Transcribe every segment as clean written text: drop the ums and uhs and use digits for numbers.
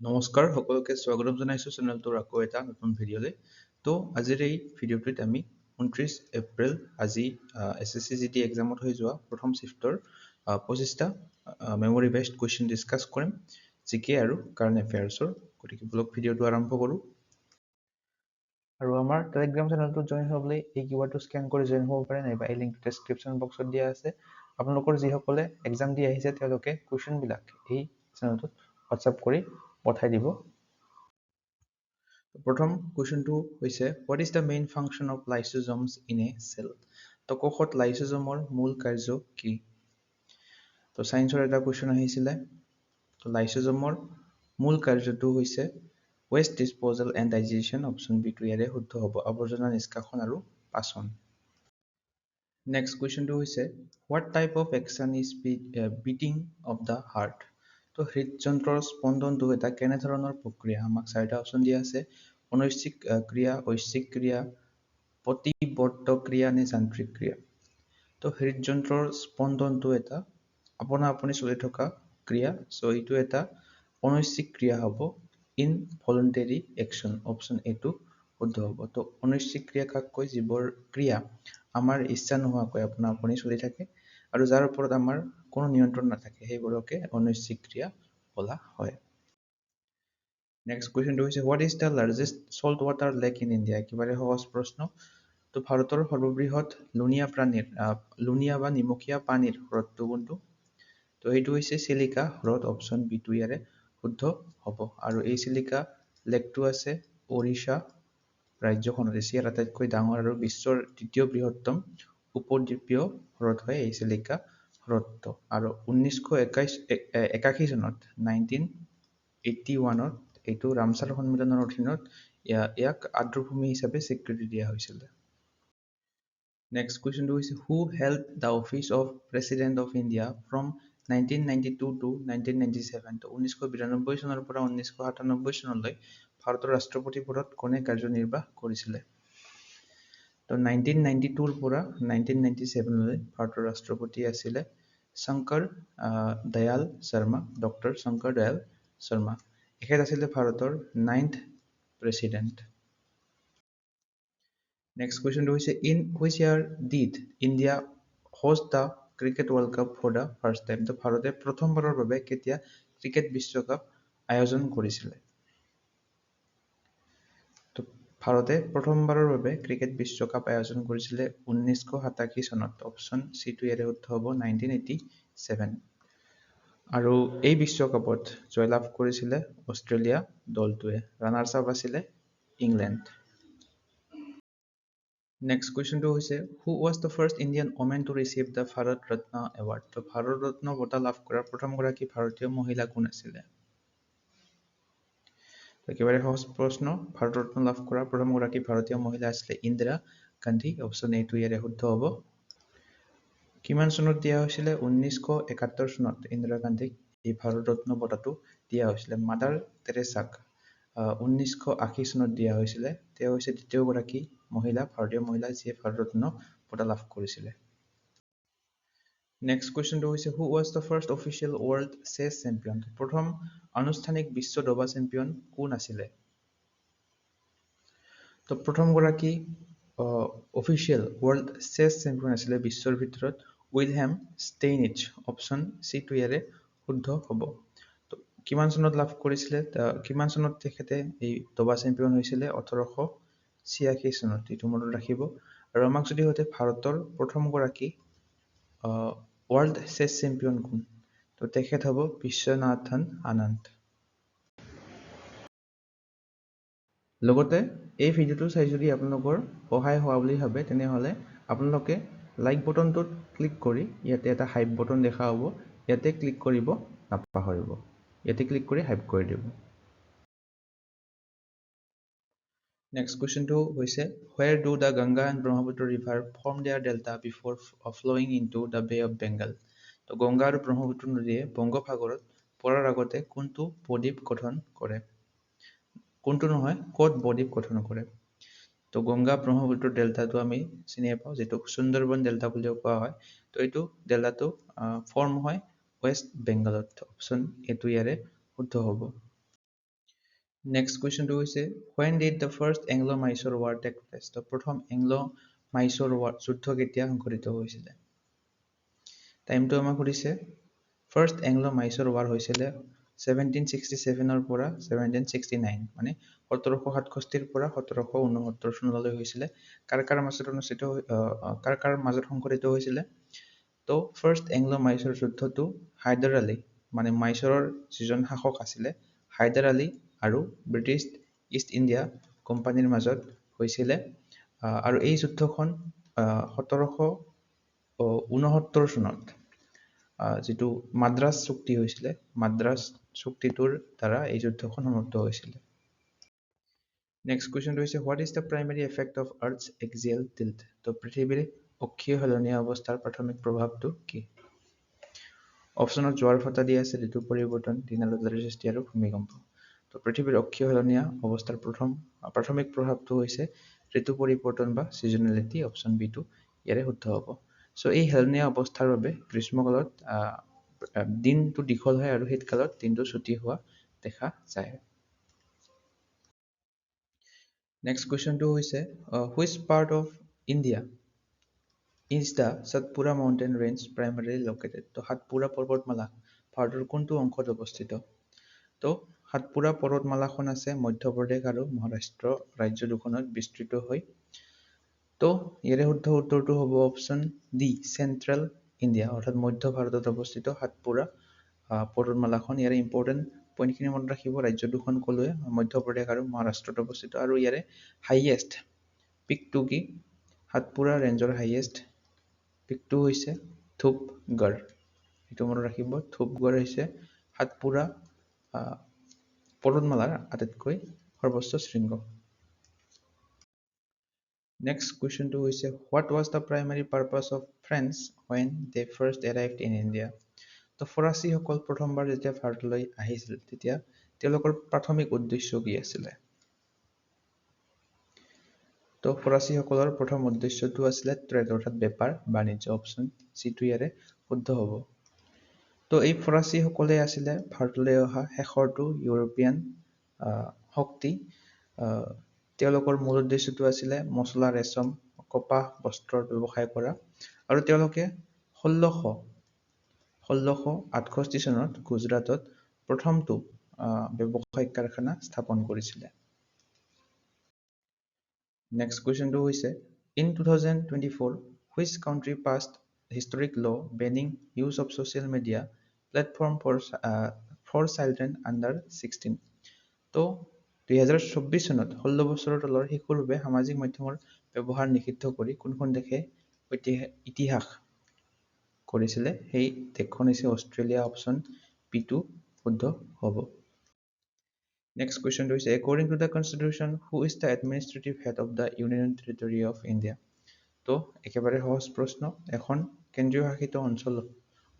নমস্কাৰ সকলোকে স্বাগতম জনাইছো চেনেলটোৰ আকৌ এটা নতুন ভিডিঅ'লৈ। তো আজিৰ এই ভিডিঅ'টোত আমি 29 এপ্ৰিল আজি SSC GT এক্সামত হৈ যোৱা প্ৰথম শিফটৰ 25টা মেমৰি বেসড কুৱেশ্যন ডিসকাস কৰিম জিকে আৰু কাৰেণ্ট এফেয়াৰ্ছৰ। গতিকে ব্লগ ভিডিঅ'টো আৰম্ভ কৰোঁ। আৰু আমাৰ টেলিগ্ৰাম চেনেলটোত জইন হ'বলৈ এই কিউআৰটো স্কেন কৰি জইন হ'ব পাৰে, নাইবা এই লিংকটো ডেছক্ৰিপশ্যন বক্সত দিয়া আছে। আপোনালোকৰ যিসকলে এক্সাম দি আহিছে তেওঁলোকে কুৱেশ্যনবিলাক এই চেনেলটোত হোৱাটছআপ কৰি পঠাই দিব। প্ৰথম কুৱেশ্যনটো হৈছে what is the main function of lysosomes in a cell. তো কোষত লাইসোজোমৰ মূল কাৰ্য কি? তো সায়েন্সৰ এটা কুৱেশ্যন আহিছিলে। তো লাইসোজোমৰ মূল কাৰ্যটো হৈছে waste disposal and digestion. Option B টো ইয়াৰে শুদ্ধ হ'ব, আৱৰ্জনা নিষ্কাশন আৰু পাচন। নেক্সট কুৱেশ্যনটো হৈছে what type of action is beating of the heart. তো হৃদযন্ত্ৰৰ স্পন্দনটো এটা কেনেধৰণৰ প্ৰক্ৰিয়া? আমাক চাৰিটা অপশ্যন দিয়া আছে। অনৈচ্ছিক ক্ৰিয়া, ঐচ্ছিক ক্ৰিয়া, প্ৰতিবৰ্ত ক্ৰিয়া নে যান্ত্ৰিক ক্ৰিয়া। তো হৃদযন্ত্ৰৰ স্পন্দনটো এটা আপনা আপুনি চলি থকা ক্ৰিয়া, চ' এইটো এটা অনৈচ্ছিক ক্ৰিয়া হ'ব, ইনভলুণ্টেৰী একশ্যন। অপশ্যন এ টো শুদ্ধ হ'ব। তো অনৈচ্ছিক ক্ৰিয়া কাক কয়? যিবোৰ ক্ৰিয়া আমাৰ ইচ্ছা নোহোৱাকৈ আপনা আপুনি চলি থাকে আৰু যাৰ ওপৰত আমাৰ কোনো নিয়ন্ত্ৰণ নাথাকে, সেইবোৰকে অনৈচ্ছিক ক্ৰিয়া বোলা হয়। নেক্সট কুৱেশ্যনটো হৈছে what is the largest salt water lake in India. একেবাৰে সহজ প্ৰশ্ন। তো ভাৰতৰ সৰ্ববৃহৎ লুণীয়া বা নিমখীয়া পানীৰ হ্ৰদটো কোনটো? তো সেইটো হৈছে চিলিকা হ্ৰদ। অপশ্যন বি টো ইয়াৰে শুদ্ধ হ'ব। আৰু এই চিলিকা লেকটো আছে ওড়িশা ৰাজ্যখনত। এছিয়াৰ আটাইতকৈ ডাঙৰ আৰু বিশ্বৰ দ্বিতীয় বৃহত্তম উপদ্বীপীয় হ্ৰদ হয় এই চিলিকা হ্ৰদটো। আৰু 1981 চনত 1981ত এইটো ৰামছাৰ সন্মিলনৰ অধীনত ইয়াক আৰ্দ্ৰভূমি হিচাপে স্বীকৃতি দিয়া হৈছিল। নেক্সট কুৱেশ্যনটো হৈছে who held the office of president of India from 1992 to 1997। তো 1992 চনৰ পৰা 1997 চনলৈ ভাৰতৰ ৰাষ্ট্ৰপতি পদত কোনে কাৰ্যনিৰ্বাহ কৰিছিলে? তো 1992 পৰা 1997লৈ ভাৰতৰ ৰাষ্ট্ৰপতি আছিলে শংকৰ দয়াল শৰ্মা, ডক্টৰ শংকৰ দয়াল শৰ্মা। এখেত আছিলে ভাৰতৰ 9th প্ৰেচিডেণ্ট। নেক্সট কুৱেশ্যনটো হৈছে in which year did India host the cricket world cup for the first time. তো ভাৰতে প্ৰথমবাৰৰ বাবে কেতিয়া ক্ৰিকেট বিশ্বকাপ আয়োজন কৰিছিলে? তো ভাৰতে প্ৰথমবাৰৰ বাবে ক্ৰিকেট বিশ্বকাপ আয়োজন কৰিছিলে 1987 চনত। অপশ্যন চি টো ইয়াৰে শুদ্ধ হ'ব, 1987। আৰু এই বিশ্বকাপত জয়লাভ কৰিছিলে অষ্ট্ৰেলিয়া দলটোৱে। ৰানাৰ্ছ আপ আছিলে ইংলেণ্ড। নেক্সট কুৱেশ্যনটো হৈছে who was the first Indian women to receive the Bharat Ratna award. তো ভাৰত ৰত্ন বঁটা লাভ কৰা প্ৰথমগৰাকী ভাৰতীয় মহিলা কোন আছিলে? একেবাৰে সহজ প্ৰশ্ন। ভাৰত ৰত্ন লাভ কৰা প্ৰথমগৰাকী ভাৰতীয় মহিলা আছিলে ইন্দিৰা গান্ধী। অপশ্যন এ টো ইয়াৰে শুদ্ধ হ'ব। কিমান চনত দিয়া হৈছিলে? 1971 চনত ইন্দিৰা গান্ধীক এই ভাৰত ৰত্ন বঁটাটো দিয়া হৈছিলে। মাদাৰ তেৰেছাক 1980 চনত দিয়া হৈছিলে। তেওঁ হৈছে দ্বিতীয়গৰাকী ভাৰতীয় মহিলা যিয়ে ভাৰত ৰত্ন বঁটা লাভ কৰিছিলে। নেক্সট কুৱেশ্যনটো হৈছে who was the first official world chess champion. প্ৰথম আনুষ্ঠানিক বিশ্ব দবা চেম্পিয়ন কোন আছিলে? তো প্ৰথমগৰাকী অফিচিয়েল ৱৰ্ল্ড চেছ চেম্পিয়ন আছিলে বিশ্বৰ ভিতৰত উইলহেম ষ্টেইনিছ। অপশ্যন চি টো ইয়াৰে শুদ্ধ হ'ব। তো কিমান চনত লাভ কৰিছিলে? কিমান চনত তেখেতে এই দবা চেম্পিয়ন হৈছিলে? 1886 চনত। এইটো মনত ৰাখিব। আৰু আমাক যদি সোধে ভাৰতৰ প্ৰথমগৰাকী ৱৰ্ল্ড চেছ চেম্পিয়ন কোন? তো তেখেত হ'ব বিশ্বনাথন আনন্দ। লগতে এই ভিডিঅ'টো চাই যদি আপোনালোকৰ সহায় হোৱা বুলি ভাবে তেনেহ'লে আপোনালোকে লাইক বটনটোত ক্লিক কৰি ইয়াতে এটা হাইপ বটন দেখা হ'ব, ইয়াতে ক্লিক কৰিব নাপাহৰিব। ইয়াতে ক্লিক কৰি হাইপ কৰি দিব। নেক্সট কুৱেশ্যনটো হৈছে where do the Ganga and Brahmaputra river form their delta before flowing into the Bay of Bengal। তো গংগা আৰু ব্ৰহ্মপুত্ৰ নদীয়ে বংগোপসাগৰত পৰাৰ আগতে কোনটো বদ্বীপ গঠন কৰে? কোনটো নহয়, ক'ত বদ্বীপ গঠন কৰে? তো গংগা ব্ৰহ্মপুত্ৰ ডেল্টাটো আমি চিনি পাওঁ, যিটো সুন্দৰবন ডেল্টা বুলিও কোৱা হয়। তো এইটো ডেল্টাটো ফৰ্ম হয় ৱেষ্ট বেংগলত। অপশ্যন এটো ইয়াৰে শুদ্ধ হ'ব। নেক্সট কুৱেশ্যনটো হৈছে when did the first Anglo-Mysore war take place? তো প্ৰথম এংলো-মাইচৰ যুদ্ধ কেতিয়া সংঘটিত হৈছিলে? টাইমটো আমাক সুধিছে ফাৰ্ষ্ট এংলো-মাইচৰ ৱাৰ হৈছিলে 1767 পৰা 1769 মানে 1767 পৰা 1769 চনলৈ হৈছিলে। কাৰ মাজত সংঘটিত হৈছিলে? তো ফাৰ্ষ্ট এংলো-মাইচৰ যুদ্ধটো হায়দৰ আলী মানে মাইচৰৰ যিজন শাসক আছিলে হায়দৰ আলী আৰু ব্ৰিটিছ ইষ্ট ইণ্ডিয়া কোম্পানীৰ মাজত হৈছিলে। আৰু এই যুদ্ধখন 1769 চনত যিটো মাদ্ৰাজ চুক্তি হৈছিলে মাদ্ৰাজ চুক্তিটোৰ দ্বাৰা এই যুদ্ধখন সমাপ্ত হৈছিলে। নেক্সট কুৱেশ্যনটো হৈছে what is the primary effect of আৰ্থছ এক্সিয়েল tilt? তো পৃথিৱীৰ অক্ষীয় হেলনীয়া অৱস্থাৰ প্ৰাথমিক প্ৰভাৱটো কি? অপশ্যনত জোৱাৰ ফটা দিয়া আছে, ঋতু পৰিৱৰ্তন, দিনালুদাৰ সৃষ্টি আৰু ভূমিকম্প। তো পৃথিৱীৰ অক্ষীয় হেলনীয়া অৱস্থাৰ প্ৰাথমিক প্ৰভাৱটো হৈছে ঋতু পৰিৱৰ্তন বা ছিজনেলিটি, অপশ্যন বি টো ইয়াৰে শুদ্ধ হ'ব। চ' এই হেলনীয়া অৱস্থাৰ বাবে গ্ৰীষ্মকালত দিনটো দীঘল হয় আৰু শীতকালত দিনটো ছুটি হোৱা দেখা যায়। নেক্সট কুৱেশ্যনটো হৈছে which part of India is the Satpura mountain range primarily located? তো সাতপুৰা পৰ্বতমালা ভাৰতৰ কোনটো অংশত অৱস্থিত? তো সাতপুৰা পৰ্বতমালাখন আছে মধ্যপ্ৰদেশ আৰু মহাৰাষ্ট্ৰ ৰাজ্য দুখনত বিস্তৃত হৈ। তো ইয়াৰে শুদ্ধ উত্তৰটো হ'ব অপশ্যন ডি চেণ্ট্ৰেল ইণ্ডিয়া অৰ্থাৎ মধ্য ভাৰতত অৱস্থিত সাতপুৰা পৰ্বতমালাখন। ইয়াৰে ইম্পৰ্টেণ্ট পইণ্টখিনি মনত ৰাখিব, ৰাজ্য দুখন ক'লোৱে মধ্যপ্ৰদেশ আৰু মহাৰাষ্ট্ৰত অৱস্থিত আৰু ইয়াৰে হাইয়েষ্ট পিকটো কি? সাতপুৰা ৰেঞ্জৰ হাইয়েষ্ট পিকটো হৈছে ধূপগড়। এইটো মনত ৰাখিব, ধূপগড় হৈছে সাতপুৰা পৰ্বতমালাৰ আটাইতকৈ সৰ্বোচ্চ শৃংগ। নেক্সট কুৱেশ্যনটো হৈছে what was the primary purpose of French when they first arrived in India? তো ফৰাচীসকল প্ৰথমবাৰ যেতিয়া ভাৰতলৈ আহিছিল তেতিয়া তেওঁলোকৰ প্ৰাথমিক উদ্দেশ্য কি আছিলে? তো ফৰাচীসকলৰ প্ৰথম উদ্দেশ্যটো আছিলে ট্ৰেড অৰ্থাৎ বেপাৰ বাণিজ্য, অপশ্যন চিটো ইয়াৰে শুদ্ধ হ'ব। তো এই ফৰাচীসকলে আছিলে ভাৰতলৈ অহা শেষৰটো ইউৰোপীয়ান শক্তি। তেওঁলোকৰ মূল উদ্দেশ্যটো আছিলে মছলা, ৰেচম, কপাহ, বস্ত্ৰৰ ব্যৱসায় কৰা আৰু তেওঁলোকে 1668 চনত গুজৰাটত প্ৰথমটো ব্যৱসায়িক কাৰখানা স্থাপন কৰিছিলে। নেক্সট কুৱেশ্যনটো হৈছে in 2024 which country passed historic law banning use of social media platform for children under 16? তো 2024 চনত 16 বছৰৰ তলৰ শিশুৰ বাবে সামাজিক মাধ্যমৰ ব্যৱহাৰ নিষিদ্ধ কৰি কোনখন দেশে ইতিহাস কৰিছিলে? সেই দেশখন হৈছে অষ্ট্ৰেলিয়া, অপশ্যন বি টো শুদ্ধ হ'ব। নেক্সট কুৱেশ্যনটো হৈছে according to the constitution who is the administrative head of the union territory of India? তো একেবাৰে সহজ প্ৰশ্ন, এখন কেন্দ্ৰীয় শাসিত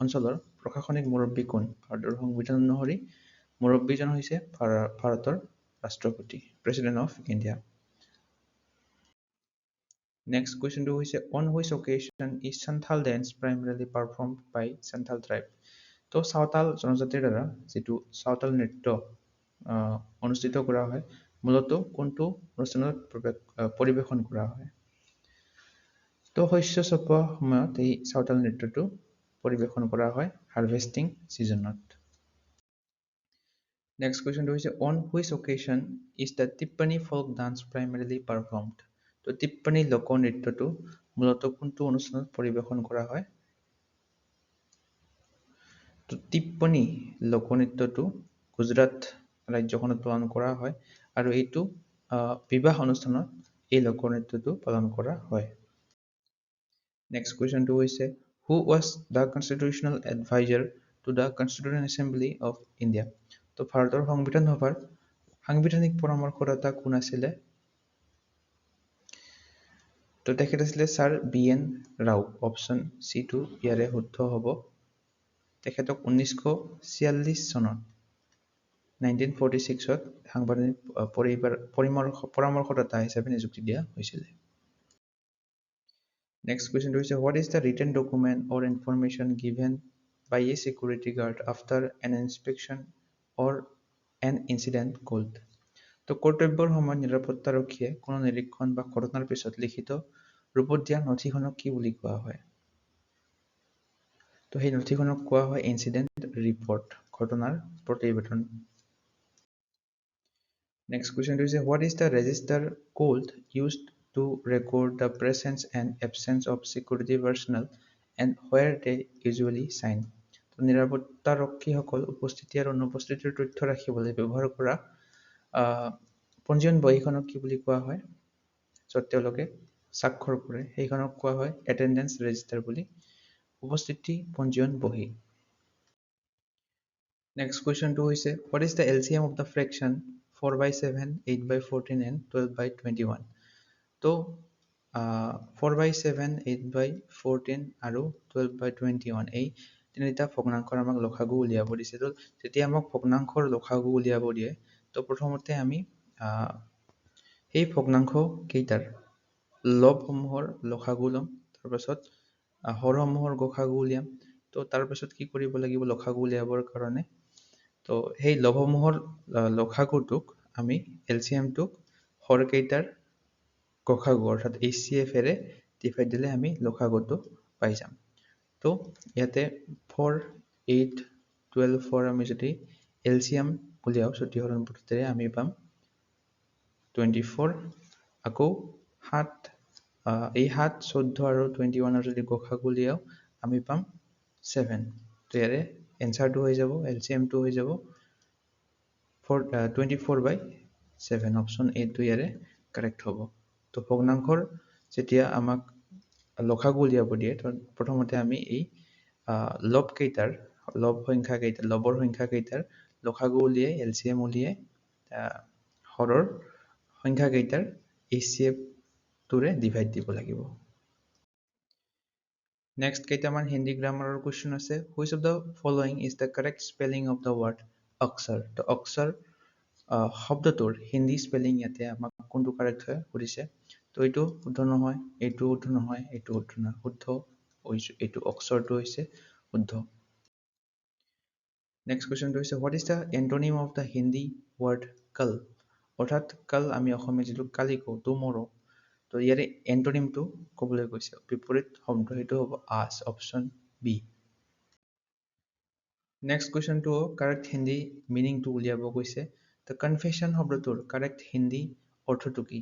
অঞ্চলৰ প্ৰশাসনিক মুৰব্বী কোন? ভাৰতৰ সংবিধান অনুসৰি মুৰব্বীজন হৈছে ভাৰতৰ ৰাষ্ট্ৰপতি, প্ৰেচিডেণ্ট অফ ইণ্ডিয়া। নেক্সট কুৱেশ্যনটো হৈছে on which occasion is Santhal dance primarily performed by Santhal tribe? তো চাওতাল জনজাতিৰ দ্বাৰা যিটো চাওতাল নৃত্য অনুষ্ঠিত কৰা হয় মূলতঃ কোনটো অনুষ্ঠানত পৰিৱেশন কৰা হয়? তো শস্য চপোৱা সময়ত এই চাওতাল নৃত্যটো পৰিৱেশন কৰা হয় হাৰ্ভেষ্টিং ছিজনত। নেক্সট কুৱেশ্যনটো হৈছে on which occasion is the Tippani folk dance primarily performed? তো টিপ্পনী লোকনৃত্যটো মূলতঃ কোনটো অনুষ্ঠানত পৰিৱেশন কৰা হয়? তো টিপ্পনী লোকনৃত্যটো গুজৰাট ৰাজ্যখনত পালন কৰা হয় আৰু এইটো বিবাহ অনুষ্ঠানত এই লোকনৃত্যটো পালন কৰা হয়। নেক্সট কুৱেশ্যনটো হৈছে who was the constitutional advisor to the Constituent Assembly of India? তো ভাৰতৰ সংবিধান সভাৰ সাংবিধানিক পৰামৰ্শদাতা কোন আছিলে? তো তেখেত আছিলে sir BN Rao, option C টো ইয়াৰে শুদ্ধ হ'ব। তেখেতক 1946 চনত 1946ত সাংবিধানিক পৰামৰ্শদাতা হিচাপে নিযুক্তি দিয়া হৈছিলে। নেক্সট কুৱেশ্যনটো হৈছে what is the written document or information given by a security guard after an inspection or an incident called? তো কৰ্তব্যৰ সময়ত নিৰাপত্তাৰক্ষীয়ে কোনো নিৰীক্ষণ বা ঘটনাৰ পিছত লিখিত ৰূপত দিয়া নথিখনক কি বুলি কোৱা হয়? তো সেই নথিখনক কোৱা হয় ইনচিডেণ্ট ৰিপৰ্ট, ঘটনাৰ প্ৰতিবেদন। Next question is what is the register code used to record the presence and absence of security personnel and where they usually sign? তো নিৰাপত্তাৰক্ষীসকল উপস্থিতি আৰু অনুপস্থিতিৰ তথ্য ৰাখিবলৈ ব্যৱহাৰ কৰা পঞ্জীয়ন বহীখনক কি বুলি কোৱা হয়? য'ত তেওঁলোকে স্বাক্ষৰ কৰে সেইখনক কোৱা হয় এটেণ্ডেন্স ৰেজিষ্টাৰ বুলি, উপস্থিতি পঞ্জীয়ন বহী। Next question 2 is what is the LCM of the fraction 4/7, 8/14 and 12/21? তো 4/7, 8/14 আৰু 12/21 এই তিনিটা ভগ্নাংশৰ আমাক লসাগু উলিয়াব দিছে। তো যেতিয়া আমাক ভগ্নাংশৰ লসাগু উলিয়াব দিয়ে তো প্ৰথমতে আমি সেই ভগ্নাংশ কেইটাৰ লবসমূহৰ লসাগু ল'ম, তাৰপাছত হৰসমূহৰ গসাগু উলিয়াম। তো তাৰপাছত কি কৰিব লাগিব লসাগু উলিয়াবৰ কাৰণে? তো সেই লবসমূহৰ লসাগুটোক আমি এলচিএমটোক হৰকেইটাৰ গসাগু অৰ্থাৎ HCF এৰে ডিভাইড দিলে আমি লসাগুটো পাই যাম। তো ইয়াতে 4, 8, 12 আমি যদি এলচিএম উলিয়াও ছুটিহৰণ পদ্ধতিৰে আমি পাম 24। আকৌ 7, এই 7, 14 আৰু 21 যদি গসাগু উলিয়াও আমি পাম 7। তো ইয়াৰে এনচাৰটো হৈ যাব এলচিএমটো হৈ যাব 24/7, অপশ্যন এটো ইয়াৰে কাৰেক্ট হ'ব। তো ভগ্নাংশৰ যেতিয়া আমাক লসাগু উলিয়াব দিয়ে তো প্ৰথমতে আমি এই লবৰ সংখ্যা কেইটাৰ লসাগু উলিয়াই এলচিএম উলিয়াই হৰৰ সংখ্যা কেইটাৰ HCF টোৰে ডিভাইড দিব লাগিব। নেক্সট কেইটামান হিন্দী গ্ৰামাৰৰ কুৱেশ্যন আছে। Which of the following is the correct spelling of the word অক্সৰ? তো অক্সৰ শব্দটোৰ হিন্দী স্পেলিং ইয়াতে আমাক কোনটো কাৰেক্ট হয় সুধিছে। তো এইটো শুদ্ধ নহয়, এইটো শুদ্ধ নহয়, এইটো শুদ্ধ নহয়, শুদ্ধ এইটো অক্সৰটো হৈছে শুদ্ধ। নেক্সট কুৱেশ্যনটো হৈছে what is the antonym of the Hindi word কাল? অৰ্থাৎ কাল আমি অসমীয়া যিটো কালি কওঁ টুমৰো, তো ইয়াৰে এণ্টনিমটো ক'বলৈ কৈছে বিপৰীত শব্দ, সেইটো হ'ব আজ, অপশ্যন বি। নেক্সট কুৱেশ্যনটো কাৰেক্ট হিন্দী মিনিংটো উলিয়াব কৈছে। তো কনফেশ্যন শব্দটোৰ কাৰেক্ট হিন্দী অৰ্থটো কি?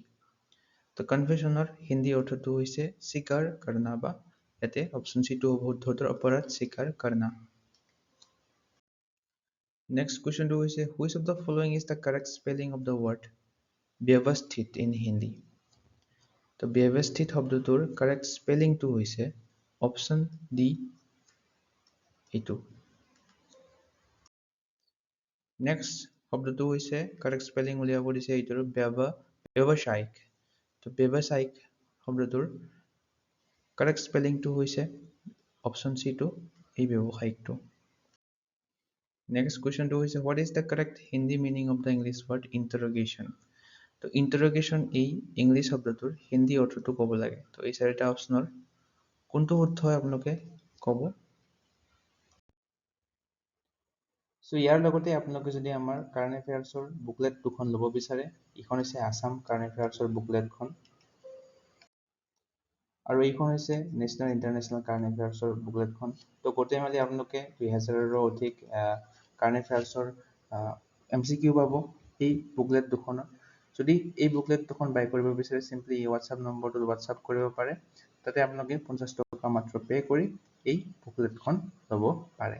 তো কনফেশ্যনৰ হিন্দী অৰ্থটো হৈছে স্বীকাৰ কৰনা, বা ইয়াতে অপশ্যন চিটো হ'ব শুদ্ধ, অপৰাধ স্বীকাৰ কৰনা। নেক্সট কুৱেশ্যনটো হৈছে which of the following is the correct spelling of the word ব্যৱস্থিত ইন হিন্দী? তো ব্যৱস্থিত শব্দটোৰ কাৰেক্ট স্পেলিংটো হৈছে অপশ্যন ডি এইটো। নেক্সট শব্দটো হৈছে কাৰেক্ট স্পেলিং উলিয়াব দিছে এইটোৰ ব্যৱসায়িক। তো ব্যৱসায়িক শব্দটোৰ কাৰেক্ট স্পেলিংটো হৈছে অপশ্যন চিটো এই ব্যৱসায়িকটো। নেক্সট কুৱেশ্যনটো হৈছে what is the correct Hindi meaning of the English word interrogation? তো ইণ্টাৰগেশ্যন এই ইংলিছ শব্দটোৰ হিন্দী অৰ্থটো ক'ব লাগে। তো এই চাৰিটা অপশ্যনৰ কোনটো শুদ্ধ হয় আপোনালোকে ক'ব। সো ইয়াৰ লগতে আপোনালোকে যদি আমাৰ কাৰেণ্ট এফেয়াৰ্ছৰ বুকলেট দুখন ল'ব বিচাৰে, ইখন হৈছে আছাম কাৰেণ্ট এফেয়াৰ্ছৰ বুকলেটখন আৰু এইখন হৈছে নেশ্যনেল ইণ্টাৰনেশ্যনেল কাৰেণ্ট এফেয়াৰ্ছৰ বুকলেটখন। তো গোটেই মেলি আপোনালোকে 2000ৰো অধিক কাৰেণ্ট এফেয়াৰ্ছৰ MCQ পাব এই বুকলেট দুখনত। যদি এই বুকলেট দুখন বাই কৰিব বিচাৰে চিম্পলি এই হোৱাটছআপ নম্বৰটোত হোৱাটছআপ কৰিব পাৰে, তাতে আপোনালোকে 50 টকা মাত্ৰ পে' কৰি এই বুকলেটখন ল'ব পাৰে।